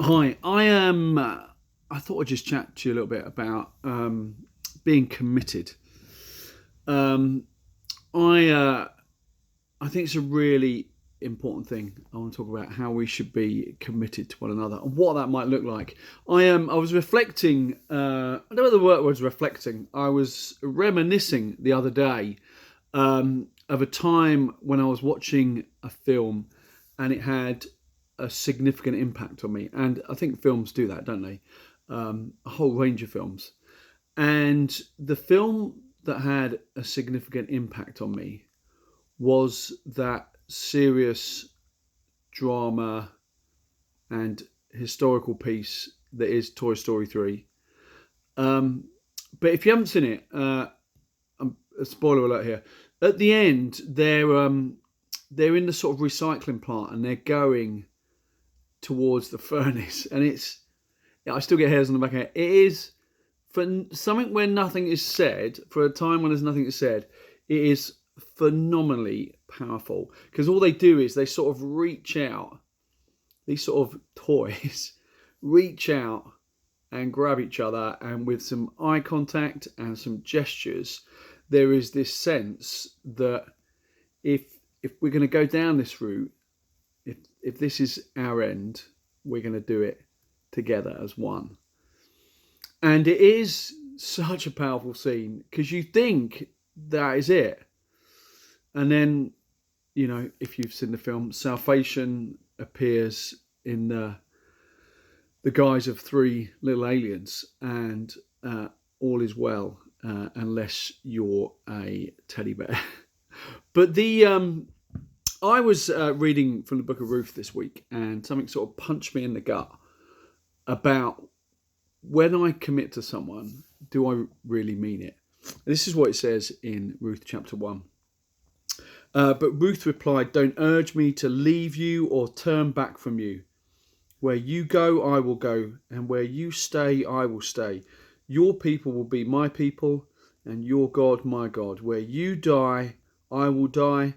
Hi, I am. I thought I'd just chat to you a little bit about being committed. Um, I I think it's a really important thing. I want to talk about how we should be committed to one another and what that might look like. I was reflecting. I don't know the word was reflecting. I was reminiscing the other day of a time when I was watching a film and it had a significant impact on me. And I think films do that, don't they? A whole range of films. And the film that had a significant impact on me was that serious drama and historical piece that is Toy Story 3. Um, but if you haven't seen it, a spoiler alert here. At the end, they're in the sort of recycling plant and they're going towards the furnace, and it's yeah, I still get hairs on the back of my head. It is for something where nothing is said, for a time when there's nothing said. It is phenomenally powerful because all they do is they sort of reach out. These sort of toys reach out and grab each other, and with some eye contact and some gestures, there is this sense that if if we're going to go down this route, if this is our end, we're going to do it together as one. And it is such a powerful scene because you think that is it, and then if you've seen the film, Salvation appears in the guise of three little aliens, and all is well unless you're a teddy bear. But the I was reading from the Book of Ruth this week, and something sort of punched me in the gut about when I commit to someone, do I really mean it? This is what it says in Ruth chapter 1. But Ruth replied, "Don't urge me to leave you or turn back from you. Where you go, I will go, and where you stay, I will stay. Your people will be my people, and your God, my God. Where you die, I will die,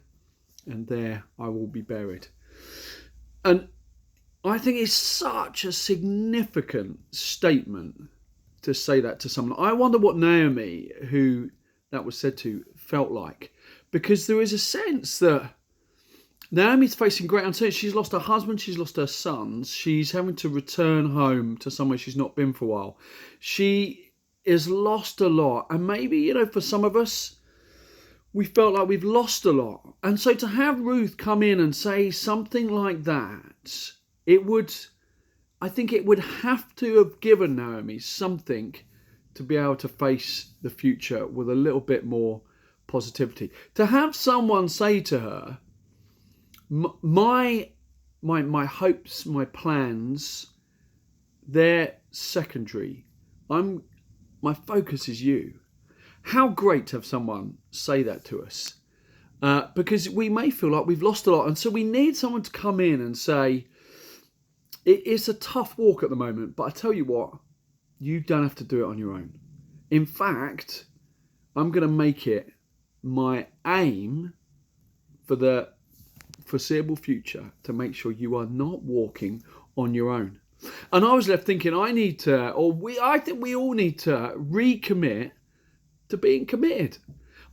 and there I will be buried." And I think it's such a significant statement to say that to someone. I wonder what Naomi, who that was said to, felt like. Because there is a sense that Naomi's facing great uncertainty. She's lost her husband, she's lost her sons, she's having to return home to somewhere she's not been for a while. She has lost a lot. And maybe, for some of us, we felt like we've lost a lot. And so to have Ruth come in and say something like that, it would, I think it would have to have given Naomi something to be able to face the future with a little bit more positivity. To have someone say to her, my hopes, my plans, they're secondary. My focus is you. How great to have someone say that to us, because we may feel like we've lost a lot, and so we need someone to come in and say, it's a tough walk at the moment, but I tell you what, you don't have to do it on your own. In fact, I'm going to make it my aim for the foreseeable future to make sure you are not walking on your own. And I was left thinking, I think we all need to recommit to being committed.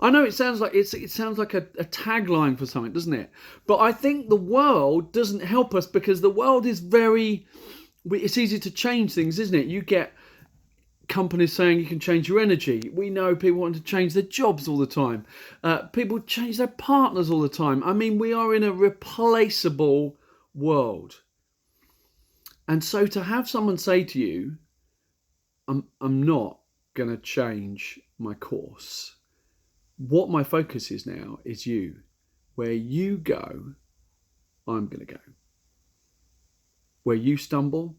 I know it sounds like it sounds like a tagline for something, doesn't it? But I think the world doesn't help us because the world is it's easy to change things, isn't it? You get companies saying you can change your energy. We know people want to change their jobs all the time. People change their partners all the time. I mean, we are in a replaceable world. And so to have someone say to you, I'm not going to change my course. What my focus is now is you. Where you go, I'm going to go. Where you stumble,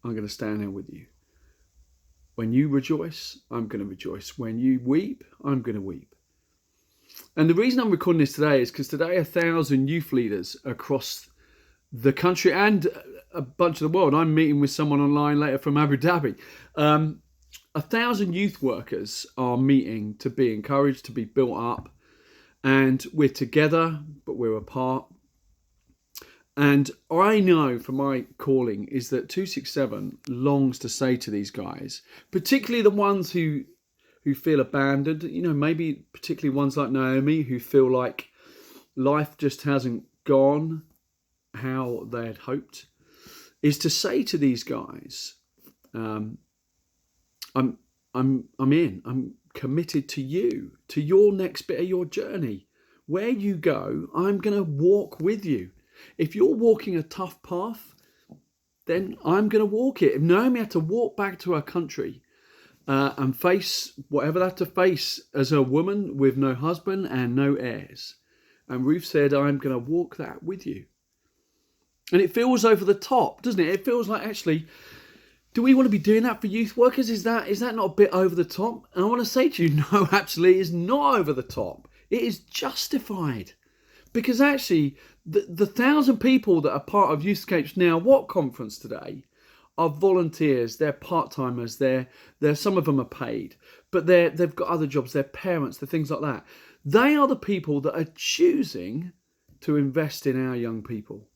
I'm going to stand there with you. When you rejoice, I'm going to rejoice. When you weep, I'm going to weep. And the reason I'm recording this today is because today 1,000 youth leaders across the country and a bunch of the world. I'm meeting with someone online later from Abu Dhabi. 1,000 youth workers are meeting to be encouraged, to be built up. And we're together, but we're apart. And I know from my calling is that 267 longs to say to these guys, particularly the ones who feel abandoned, maybe particularly ones like Naomi who feel like life just hasn't gone how they had hoped, is to say to these guys, I'm in. I'm committed to you, to your next bit of your journey. Where you go, I'm going to walk with you. If you're walking a tough path, then I'm going to walk it. If Naomi had to walk back to her country and face whatever that had to face as a woman with no husband and no heirs, and Ruth said, I'm going to walk that with you. And it feels over the top, doesn't it? It feels like, actually, do we want to be doing that for youth workers? Is that not a bit over the top? And I want to say to you, no, absolutely, it's not over the top. It is justified. Because actually, the 1,000 people that are part of Youthscape's Now What conference today are volunteers, they're part-timers, they're some of them are paid, but they've got other jobs, they're parents, they're things like that. They are the people that are choosing to invest in our young people.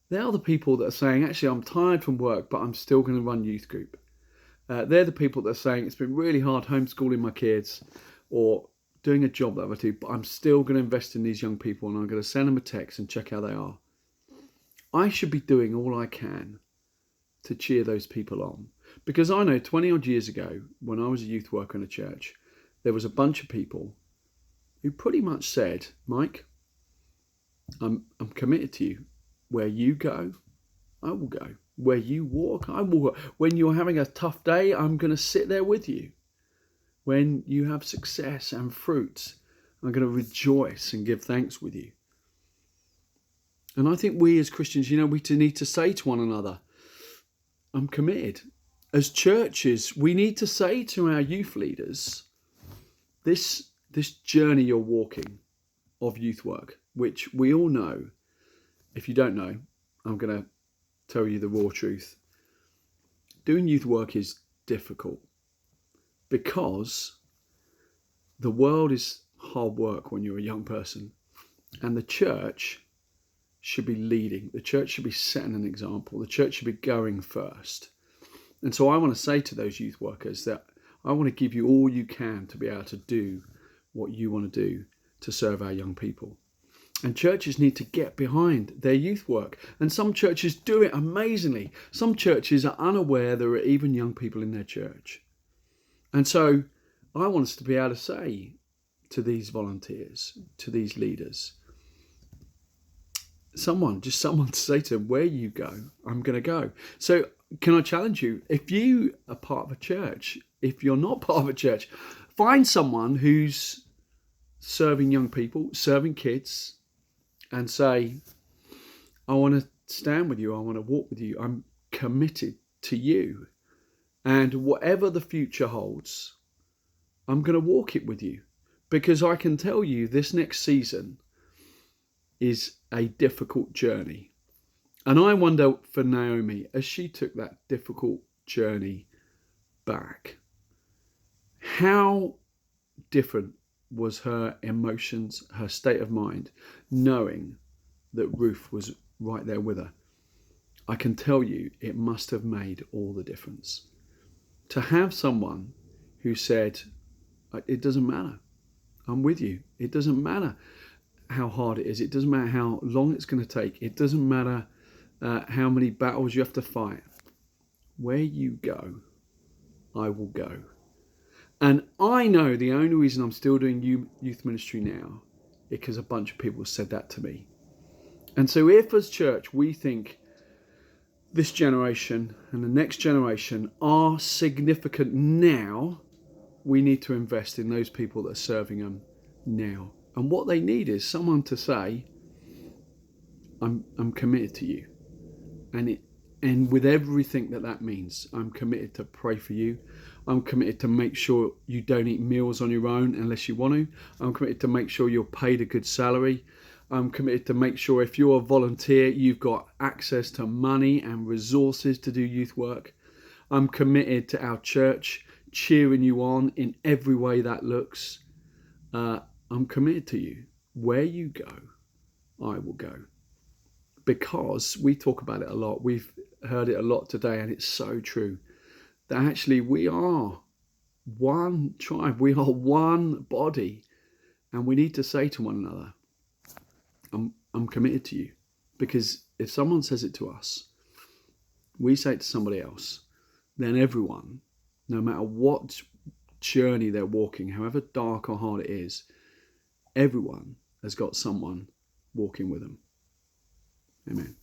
They are the people that are saying, actually, I'm tired from work, but I'm still going to run youth group. They're the people that are saying, it's been really hard homeschooling my kids or doing a job that I do, but I'm still going to invest in these young people and I'm going to send them a text and check how they are. I should be doing all I can to cheer those people on. Because I know 20 odd years ago, when I was a youth worker in a church, there was a bunch of people who pretty much said, Mike, I'm committed to you. Where you go, I will go. Where you walk, I will walk. When you're having a tough day, I'm going to sit there with you. When you have success and fruits, I'm going to rejoice and give thanks with you. And I think we as Christians, we need to say to one another, I'm committed. As churches, we need to say to our youth leaders, this journey you're walking of youth work, which we all know. If you don't know, I'm going to tell you the raw truth. Doing youth work is difficult because the world is hard work when you're a young person, and the church should be leading. The church should be setting an example. The church should be going first. And so I want to say to those youth workers that I want to give you all you can to be able to do what you want to do to serve our young people. And churches need to get behind their youth work. And some churches do it amazingly. Some churches are unaware there are even young people in their church. And so I want us to be able to say to these volunteers, to these leaders, someone to say to them, where you go, I'm going to go. So can I challenge you? If you are part of a church, if you're not part of a church, find someone who's serving young people, serving kids, and say, I want to stand with you. I want to walk with you. I'm committed to you. And whatever the future holds, I'm going to walk it with you. Because I can tell you this next season is a difficult journey. And I wonder for Naomi, as she took that difficult journey back, how different was her emotions, her state of mind, knowing that Ruth was right there with her. I can tell you it must have made all the difference. To have someone who said, it doesn't matter, I'm with you. It doesn't matter how hard it is. It doesn't matter how long it's going to take. It doesn't matter how many battles you have to fight. Where you go, I will go. And I know the only reason I'm still doing youth ministry now is because a bunch of people said that to me. And so if as church we think this generation and the next generation are significant now, we need to invest in those people that are serving them now. And what they need is someone to say, I'm committed to you. And with everything that means, I'm committed to pray for you. I'm committed to make sure you don't eat meals on your own unless you want to. I'm committed to make sure you're paid a good salary. I'm committed to make sure if you're a volunteer, you've got access to money and resources to do youth work. I'm committed to our church cheering you on in every way that looks. I'm committed to you. Where you go, I will go. because we talk about it a lot. We've heard it a lot today, and it's so true that actually we are one tribe, we are one body, and we need to say to one another, I'm committed to you. Because if someone says it to us, we say it to somebody else, then everyone, no matter what journey they're walking, however dark or hard it is, everyone has got someone walking with them. Amen.